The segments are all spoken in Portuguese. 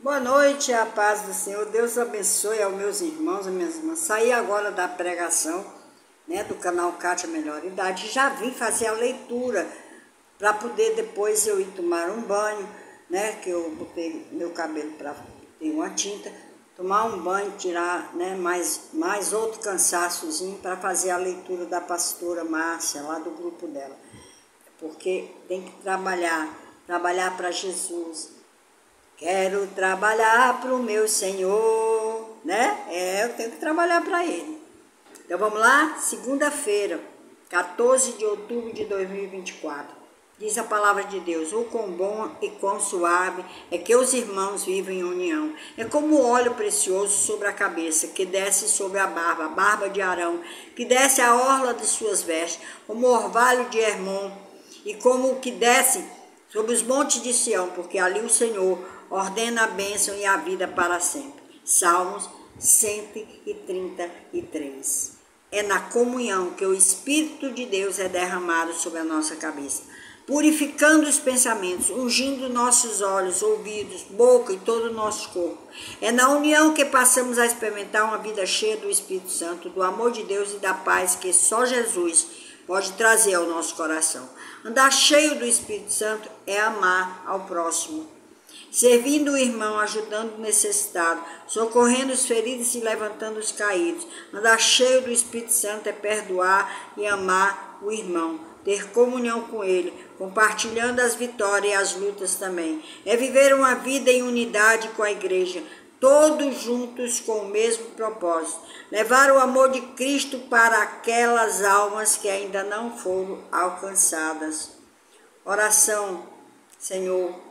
Boa noite, a paz do Senhor. Deus abençoe aos meus irmãos e minhas irmãs. Saí agora da pregação, do canal Kátia Melhor Idade. Já vim fazer a leitura para poder depois eu ir tomar um banho, que eu botei meu cabelo para ter uma tinta, tomar um banho, tirar mais outro cansaçozinho para fazer a leitura da pastora Márcia, lá do grupo dela. Porque tem que trabalhar para Jesus. Quero trabalhar para o meu Senhor, eu tenho que trabalhar para Ele. Então vamos lá? Segunda-feira, 14 de outubro de 2024. Diz a palavra de Deus: o quão bom e quão suave é que os irmãos vivem em união. É como o óleo precioso sobre a cabeça, que desce sobre a barba de Arão, que desce a orla de suas vestes, como o orvalho de Hermon, e como o que desce sobre os montes de Sião, porque ali o Senhor ordena a bênção e a vida para sempre. Salmos 133. É na comunhão que o Espírito de Deus é derramado sobre a nossa cabeça, purificando os pensamentos, ungindo nossos olhos, ouvidos, boca e todo o nosso corpo. É na união que passamos a experimentar uma vida cheia do Espírito Santo, do amor de Deus e da paz que só Jesus pode trazer ao nosso coração. Andar cheio do Espírito Santo é amar ao próximo, servindo o irmão, ajudando o necessitado, socorrendo os feridos e levantando os caídos. Andar cheio do Espírito Santo é perdoar e amar o irmão, ter comunhão com ele, compartilhando as vitórias e as lutas também. É viver uma vida em unidade com a igreja, todos juntos com o mesmo propósito, levar o amor de Cristo para aquelas almas que ainda não foram alcançadas. Oração. Senhor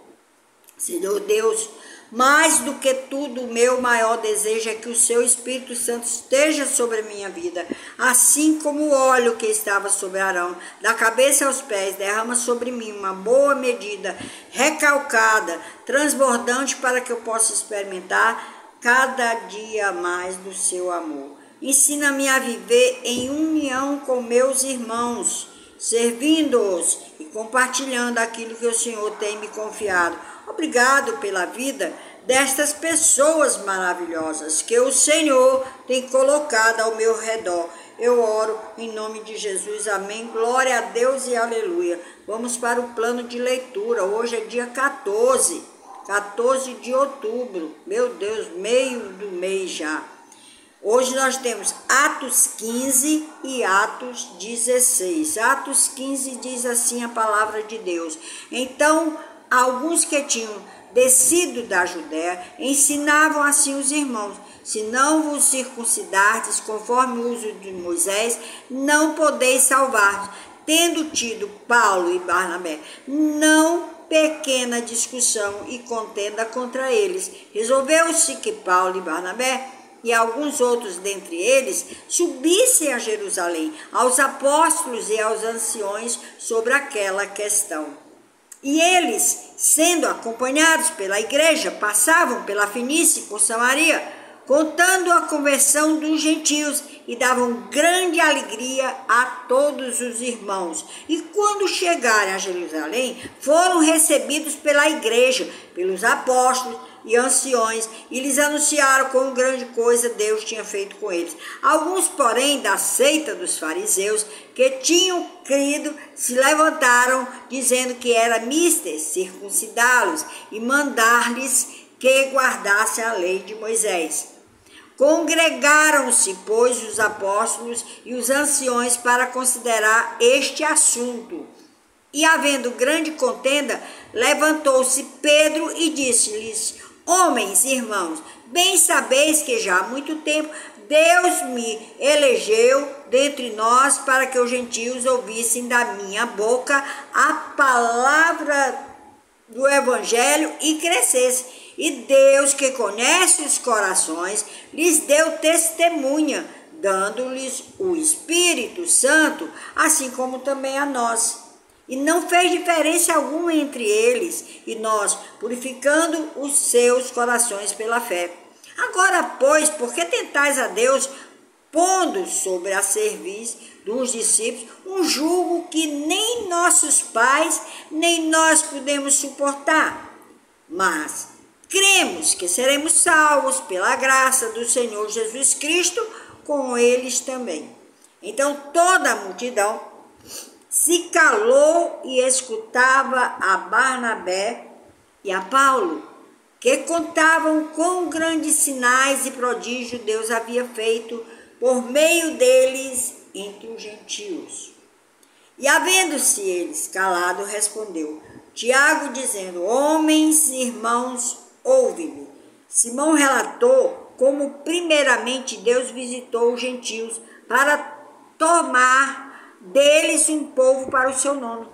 Deus, mais do que tudo, o meu maior desejo é que o seu Espírito Santo esteja sobre a minha vida, assim como o óleo que estava sobre Arão, da cabeça aos pés, derrama sobre mim uma boa medida, recalcada, transbordante, para que eu possa experimentar cada dia mais do seu amor. Ensina-me a viver em união com meus irmãos, servindo-os e compartilhando aquilo que o Senhor tem me confiado. Obrigado pela vida destas pessoas maravilhosas que o Senhor tem colocado ao meu redor. Eu oro em nome de Jesus. Amém. Glória a Deus e aleluia. Vamos para o plano de leitura. Hoje é dia 14 de outubro. Meu Deus, meio do mês já. Hoje nós temos Atos 15 e Atos 16. Atos 15 diz assim a palavra de Deus: então, alguns que tinham descido da Judéia ensinavam assim os irmãos: se não vos circuncidardes conforme o uso de Moisés, não podeis salvar-vos. Tendo tido Paulo e Barnabé não pequena discussão e contenda contra eles, resolveu-se que Paulo e Barnabé e alguns outros dentre eles subissem a Jerusalém aos apóstolos e aos anciões sobre aquela questão. E eles, sendo acompanhados pela igreja, passavam pela Fenícia e por Samaria, contando a conversão dos gentios, e davam grande alegria a todos os irmãos. E quando chegaram a Jerusalém, foram recebidos pela igreja, pelos apóstolos e anciões, e lhes anunciaram quão grande coisa Deus tinha feito com eles. Alguns, porém, da seita dos fariseus, que tinham crido, se levantaram, dizendo que era mister circuncidá-los e mandar-lhes que guardassem a lei de Moisés. Congregaram-se, pois, os apóstolos e os anciões para considerar este assunto. E, havendo grande contenda, levantou-se Pedro e disse-lhes: homens, irmãos, bem sabeis que já há muito tempo Deus me elegeu dentre nós para que os gentios ouvissem da minha boca a palavra do Evangelho e crescessem. E Deus, que conhece os corações, lhes deu testemunha, dando-lhes o Espírito Santo, assim como também a nós. E não fez diferença alguma entre eles e nós, purificando os seus corações pela fé. Agora, pois, por que tentais a Deus, pondo sobre a cerviz dos discípulos um jugo que nem nossos pais, nem nós podemos suportar? Mas cremos que seremos salvos pela graça do Senhor Jesus Cristo com eles também. Então toda a multidão se calou e escutava a Barnabé e a Paulo, que contavam quão grandes sinais e prodígios Deus havia feito por meio deles entre os gentios. E havendo-se eles calado, respondeu Tiago, dizendo: homens e irmãos, ouve-me. Simão relatou como primeiramente Deus visitou os gentios para tomar deles um povo para o seu nome.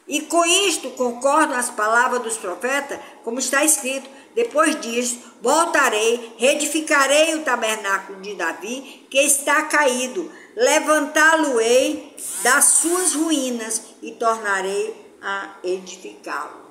E com isto concordam as palavras dos profetas, como está escrito: depois disso, voltarei, reedificarei o tabernáculo de Davi, que está caído, levantá-lo-ei das suas ruínas e tornarei a edificá-lo.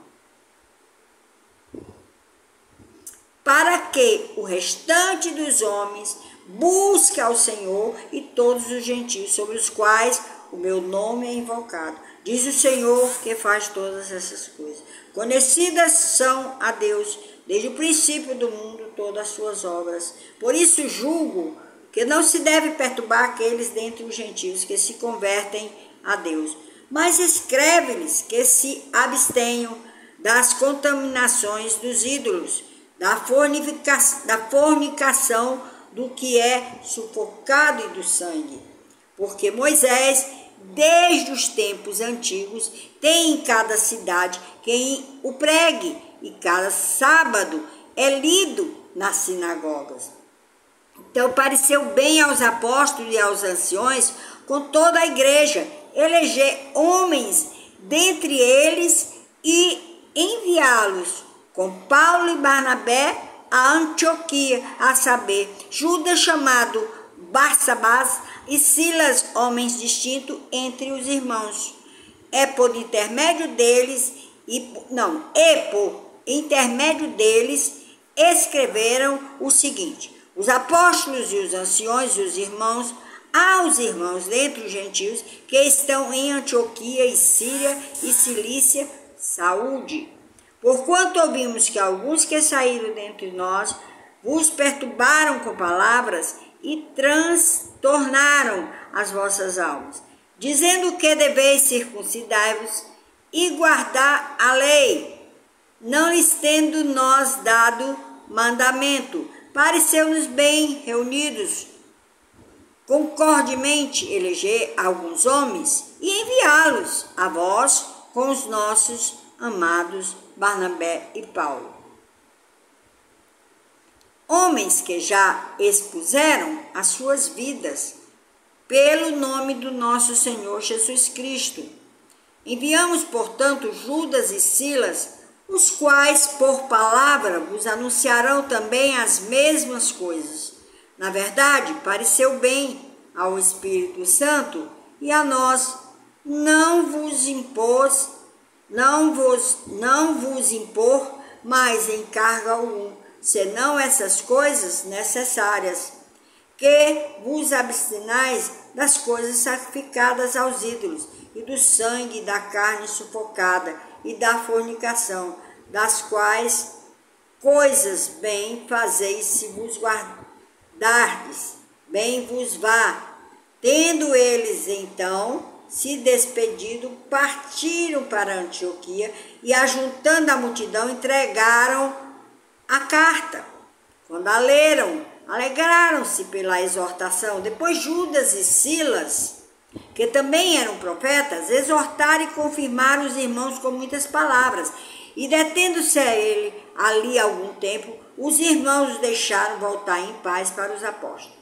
Para que o restante dos homens busque ao Senhor e todos os gentios sobre os quais o meu nome é invocado. Diz o Senhor que faz todas essas coisas. Conhecidas são a Deus desde o princípio do mundo todas as suas obras. Por isso julgo que não se deve perturbar aqueles dentre os gentios que se convertem a Deus. Mas escreve-lhes que se abstenham das contaminações dos ídolos, da fornicação, do que é sufocado e do sangue. Porque Moisés, desde os tempos antigos, tem em cada cidade quem o pregue, e cada sábado é lido nas sinagogas. Então pareceu bem aos apóstolos e aos anciões, com toda a igreja, eleger homens dentre eles e enviá-los com Paulo e Barnabé a Antioquia, a saber, Judas chamado Barsabás e Silas, homens distintos entre os irmãos. Por intermédio deles escreveram o seguinte: os apóstolos e os anciões e os irmãos, aos irmãos dentre os gentios que estão em Antioquia e Síria e Cilícia, saúde. Porquanto ouvimos que alguns que saíram dentre nós vos perturbaram com palavras e transtornaram as vossas almas, dizendo que deveis circuncidar-vos e guardar a lei, não lhes tendo nós dado mandamento. Pareceu-nos bem reunidos concordemente eleger alguns homens e enviá-los a vós com os nossos amados Barnabé e Paulo, homens que já expuseram as suas vidas pelo nome do nosso Senhor Jesus Cristo. Enviamos, portanto, Judas e Silas, os quais por palavra vos anunciarão também as mesmas coisas. Na verdade, pareceu bem ao Espírito Santo e a nós não vos impor mais encargo algum, senão essas coisas necessárias, que vos abstenais das coisas sacrificadas aos ídolos, e do sangue e da carne sufocada, e da fornicação, das quais coisas bem fazeis se vos guardardes, bem vos vá. Tendo eles então se despedido, partiram para Antioquia e, ajuntando a multidão, entregaram a carta. Quando a leram, alegraram-se pela exortação. Depois Judas e Silas, que também eram profetas, exortaram e confirmaram os irmãos com muitas palavras. E detendo-se a ele ali algum tempo, os irmãos os deixaram voltar em paz para os apóstolos.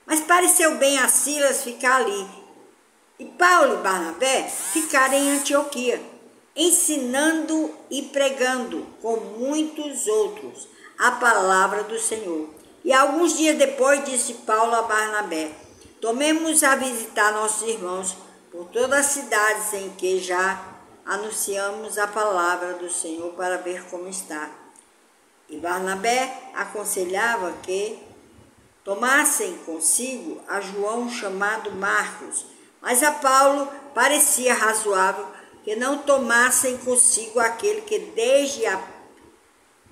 Mas pareceu bem a Silas ficar ali, e Paulo e Barnabé ficaram em Antioquia, ensinando e pregando com muitos outros a palavra do Senhor. E alguns dias depois disse Paulo a Barnabé: tomemos a visitar nossos irmãos por todas as cidades em que já anunciamos a palavra do Senhor, para ver como está. E Barnabé aconselhava que tomassem consigo a João chamado Marcos, mas a Paulo parecia razoável que não tomassem consigo aquele que desde a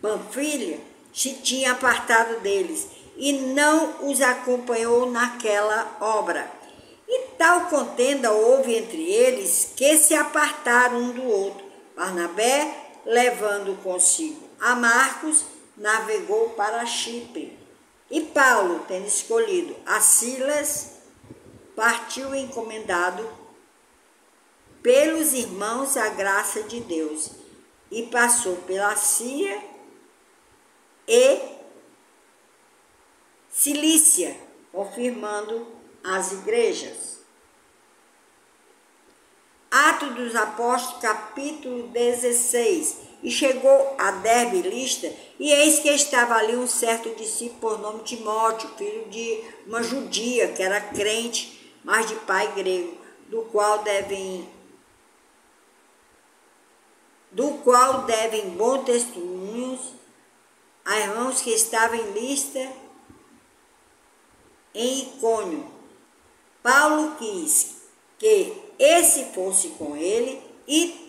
Panfilha se tinha apartado deles e não os acompanhou naquela obra. E tal contenda houve entre eles que se apartaram um do outro. Barnabé, levando consigo a Marcos, navegou para Chipre. E Paulo, tendo escolhido a Silas, partiu encomendado pelos irmãos a graça de Deus e passou pela Síria e Cilícia, confirmando as igrejas. Atos dos Apóstolos, capítulo 16. E chegou a Derbe e Listra, e eis que estava ali um certo discípulo por nome Timóteo, filho de uma judia, que era crente, mas de pai grego, do qual devem bons testemunhos a irmãos que estavam em Listra, em Icônio. Paulo quis que esse fosse com ele e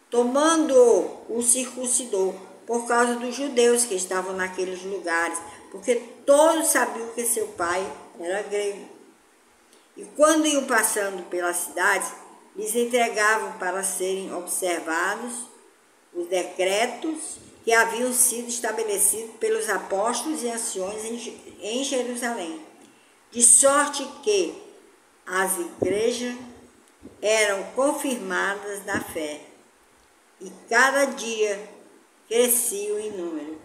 tomando-o, o circuncidou, por causa dos judeus que estavam naqueles lugares, porque todos sabiam que seu pai era grego. E quando iam passando pelas cidades, lhes entregavam para serem observados os decretos que haviam sido estabelecidos pelos apóstolos e anciões em Jerusalém, de sorte que as igrejas eram confirmadas na fé, e cada dia cresciam em número.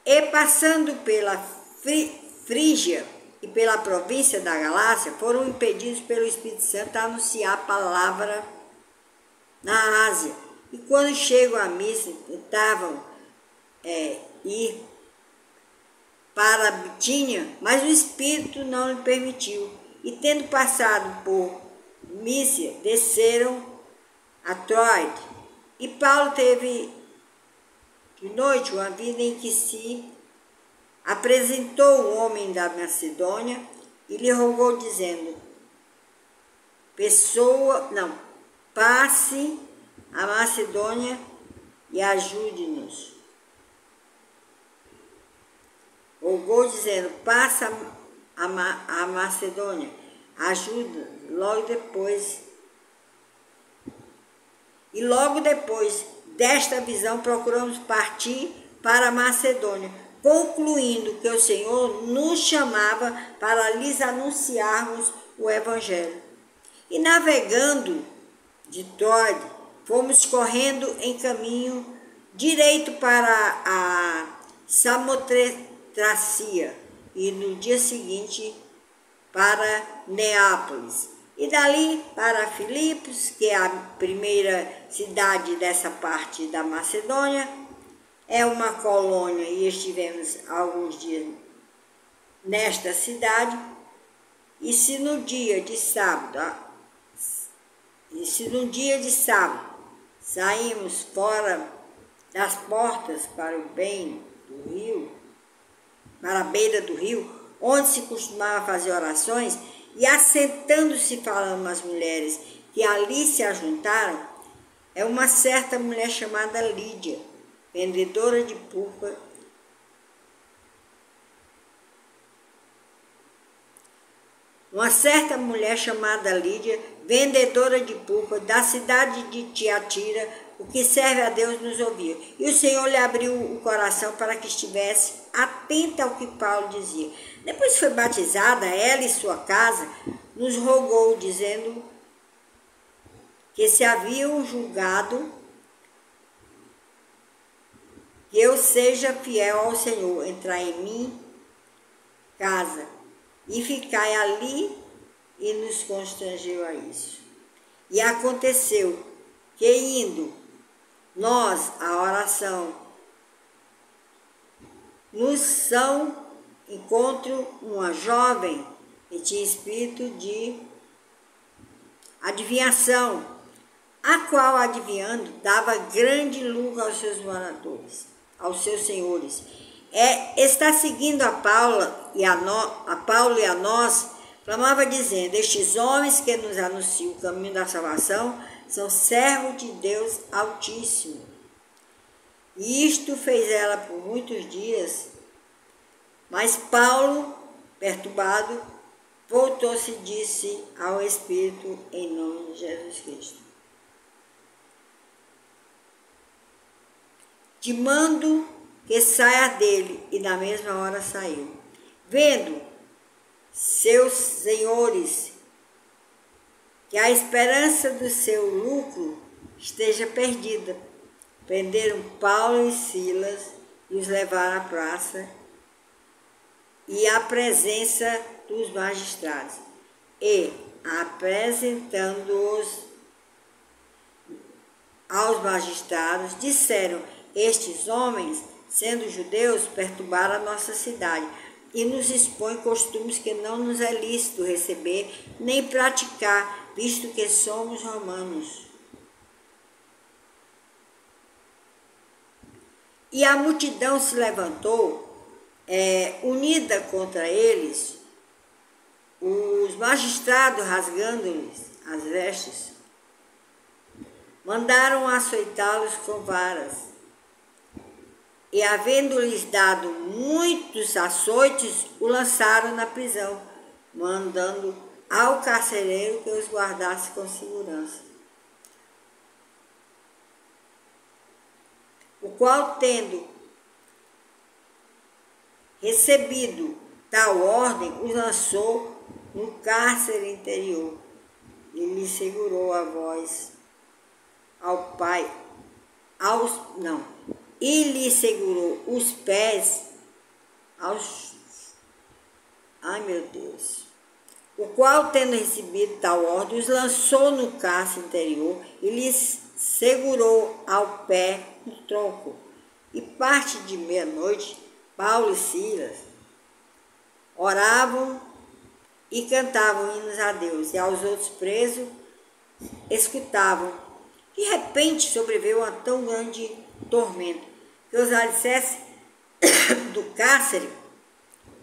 E passando pela Frígia e pela província da Galácia, foram impedidos pelo Espírito Santo a anunciar a palavra na Ásia. E quando chegam à missa, tentavam ir para a Bitínia, mas o Espírito não lhe permitiu. E tendo passado por Mísia, desceram a Troade. E Paulo teve de noite uma vida em que se apresentou um homem da Macedônia e lhe rogou, dizendo: passe a Macedônia e ajude-nos. Rogou, dizendo: passa a Macedônia, ajuda. Logo depois desta visão, procuramos partir para a Macedônia, concluindo que o Senhor nos chamava para lhes anunciarmos o Evangelho. E navegando de Troade, fomos correndo em caminho direito para a Samotracia, e no dia seguinte para Neápolis, e dali para Filipos, que é a primeira cidade dessa parte da Macedônia, é uma colônia, e estivemos alguns dias nesta cidade. E se no dia de sábado saímos fora das portas para o bem do rio, para a beira do rio, onde se costumava fazer orações, e assentando-se falando as mulheres que ali se ajuntaram, é uma certa mulher chamada Lídia, vendedora de púrpura, da cidade de Tiatira, o que serve a Deus, nos ouvia. E o Senhor lhe abriu o coração para que estivesse atenta ao que Paulo dizia. Depois que foi batizada, ela e sua casa, nos rogou, dizendo que se haviam julgado que eu seja fiel ao Senhor, entrai em mim casa e ficai ali, e nos constrangeu a isso. E aconteceu que, indo nós à oração, nos são encontro uma jovem que tinha espírito de adivinhação, a qual, adivinhando, dava grande lucro aos seus moradores, aos seus senhores. Está seguindo a Paulo e a nós, clamava dizendo: estes homens que nos anunciam o caminho da salvação são servos de Deus Altíssimo, E isto fez ela por muitos dias. Mas Paulo, perturbado, voltou-se e disse ao Espírito em nome de Jesus Cristo: te mando que saia dele. E na mesma hora saiu. Vendo seus senhores que a esperança do seu lucro esteja perdida, prenderam Paulo e Silas e os levaram à praça e à presença dos magistrados. E, apresentando-os aos magistrados, disseram: estes homens, sendo judeus, perturbaram a nossa cidade e nos expõem costumes que não nos é lícito receber nem praticar, visto que somos romanos. E a multidão se levantou, unida contra eles, os magistrados, rasgando-lhes as vestes, mandaram açoitá-los com varas. E, havendo-lhes dado muitos açoites, o lançaram na prisão, mandando ao carcereiro que os guardasse com segurança. O qual, tendo recebido tal ordem, os lançou no cárcere interior e lhe segurou a voz ao pai, e lhe segurou os pés aos... Ai, meu Deus! O qual, tendo recebido tal ordem, os lançou no cárcere interior e lhes segurou ao pé no tronco. E parte de meia-noite, Paulo e Silas oravam e cantavam hinos a Deus, e aos outros presos escutavam. De repente sobreveio um tão grande tormento que os alicerces do cárcere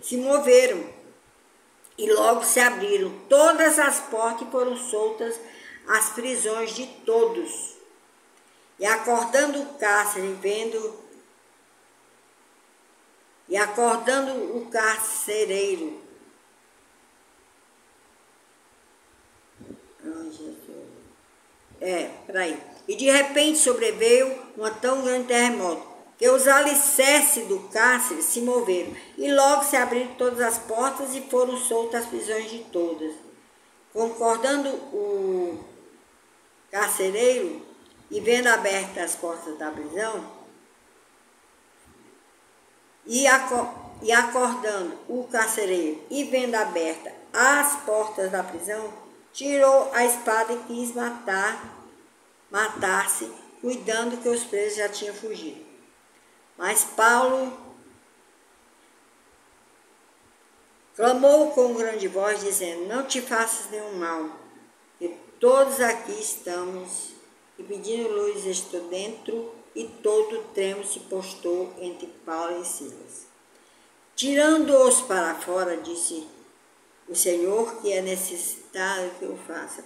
se moveram e logo se abriram todas as portas e foram soltas as prisões de todos. E acordando o carcereiro, E de repente sobreveio um tão grande terremoto que os alicerces do cárcere se moveram e logo se abriram todas as portas e foram soltas as prisões de todas. Concordando o carcereiro e vendo abertas as portas da prisão, e acordando o carcereiro e vendo abertas as portas da prisão, tirou a espada e quis matar-se, cuidando que os presos já tinham fugido. Mas Paulo clamou com grande voz, dizendo: não te faças nenhum mal, que todos aqui estamos. E pedindo luz, estou dentro, e todo tremo se postou entre Paulo e Silas. Tirando-os para fora, disse o Senhor, que é necessário que eu faça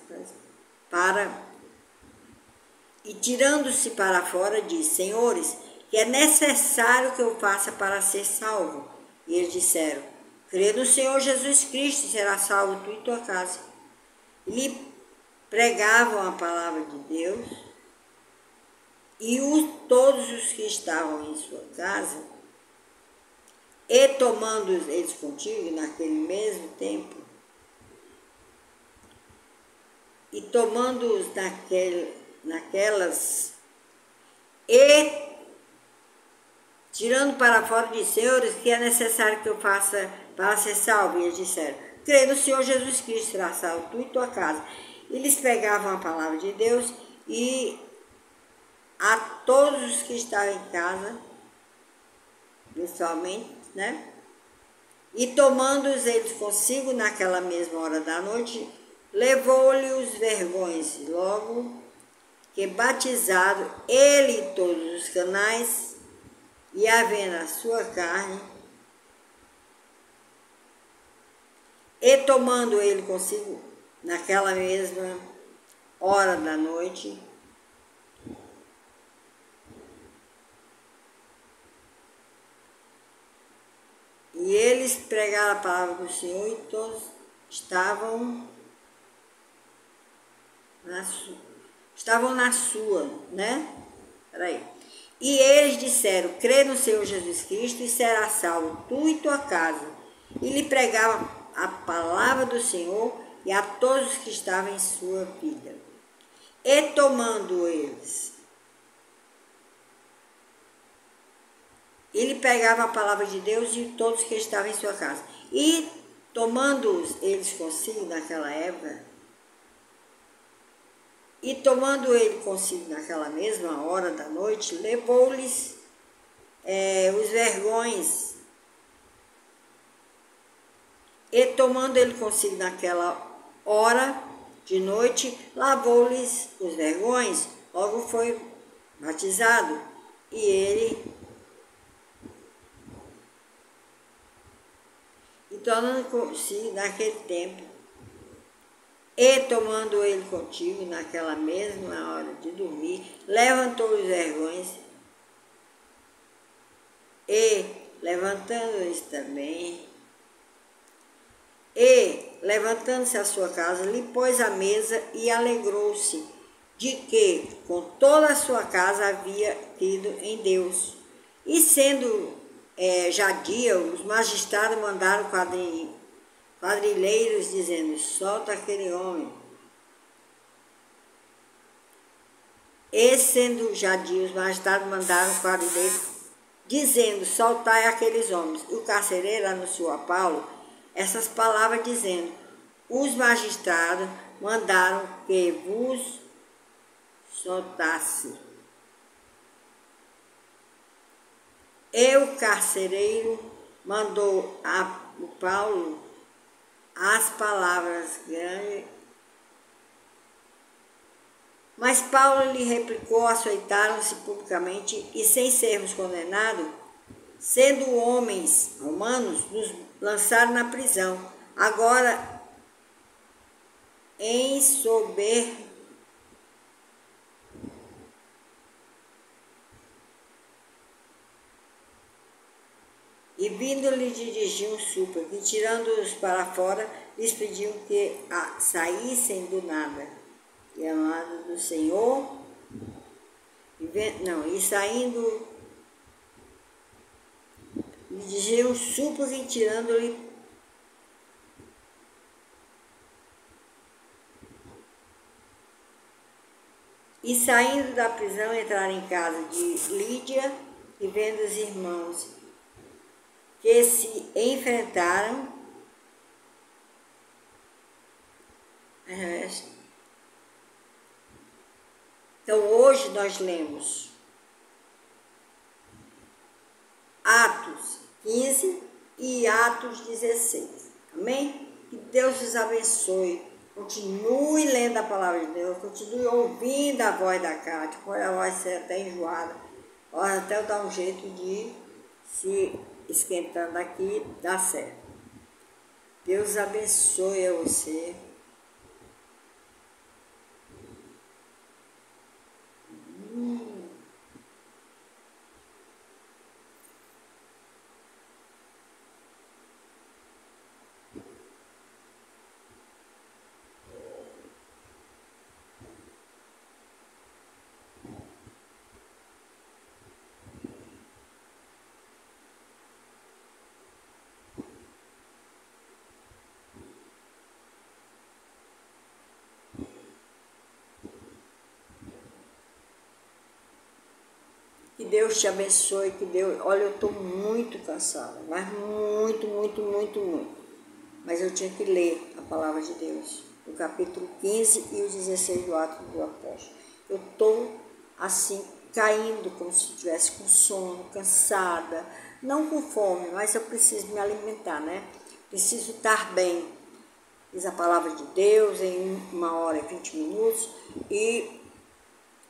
E tirando-se para fora, disse: senhores, que é necessário que eu faça para ser salvo? E eles disseram: crê no Senhor Jesus Cristo, e será salvo tu e tua casa. E lhe pregavam a palavra de Deus, e todos os que estavam em sua casa, e tomando eles contigo naquele mesmo tempo, e tomando-os naquelas, e tirando para fora, de senhores, que é necessário que eu faça para ser salvo? E eles disseram: crê no Senhor Jesus Cristo, será salvo tu e tua casa. E eles pegavam a palavra de Deus, e a todos os que estavam em casa, pessoalmente, e tomando-os eles consigo naquela mesma hora da noite, levou-lhe os vergões, logo que batizado ele e todos os canais, e havendo a sua carne, e tomando ele consigo naquela mesma hora da noite, eles pregaram a palavra do Senhor e todos estavam na sua, né? Peraí. E eles disseram, crê no Senhor Jesus Cristo e será salvo tu e tua casa. E lhe pregavam a palavra do Senhor e a todos que estavam em sua vida. E tomando eles, ele pregava a palavra de Deus e todos que estavam em sua casa. E tomando eles consigo naquela época, e tomando ele consigo naquela mesma hora da noite, levou-lhes os vergões. E tomando ele consigo naquela hora de noite, lavou-lhes os vergões, logo foi batizado. E ele, e tornando consigo naquele tempo, e tomando ele contigo naquela mesma hora de dormir, levantou os vergões, e levantando-os também, e levantando-se a sua casa, lhe pôs a mesa e alegrou-se de que com toda a sua casa havia tido em Deus. E sendo já dia, os magistrados mandaram quadrilheiros, dizendo, solta aquele homem. E sendo já dia, os magistrados mandaram quadrilheiros, dizendo, soltai aqueles homens. E o carcereiro anunciou a Paulo essas palavras, dizendo, os magistrados mandaram que vos soltasse. E o carcereiro mandou a Paulo as palavras grandes. Mas Paulo lhe replicou, açoitaram-se publicamente e sem sermos condenados, sendo homens romanos, nos lançaram na prisão. Agora, em soberba, e vindo-lhe dirigir um súplica, e tirando-os para fora, lhes pediam que saíssem do nada. E amado do Senhor, e saindo, lhe dirigiam um súplica e tirando-lhe e saindo da prisão, entraram em casa de Lídia e vendo os irmãos que se enfrentaram, então hoje nós lemos Atos 15 e Atos 16, amém? Que Deus os abençoe, continue lendo a palavra de Deus, continue ouvindo a voz da Cátia, pode a voz ser até enjoada, pode até dar um jeito de se esquentando aqui, dá certo. Deus abençoe a você. Que Deus te abençoe, que Deus... Olha, eu estou muito cansada, mas muito. Mas eu tinha que ler a palavra de Deus, o capítulo 15 e o 16 do Atos do Apóstolo. Eu estou assim, caindo como se estivesse com sono, cansada, não com fome, mas eu preciso me alimentar, né? Preciso estar bem. Diz a palavra de Deus em 1h e 20 minutos e...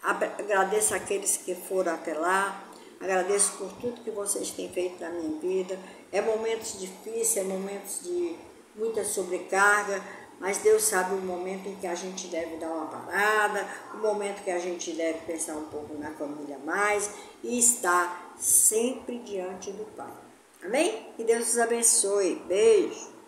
Agradeço àqueles que foram até lá, agradeço por tudo que vocês têm feito na minha vida. É momentos difíceis, é momentos de muita sobrecarga, mas Deus sabe o momento em que a gente deve dar uma parada, o momento que a gente deve pensar um pouco na família mais e estar sempre diante do Pai. Amém? Que Deus os abençoe. Beijo.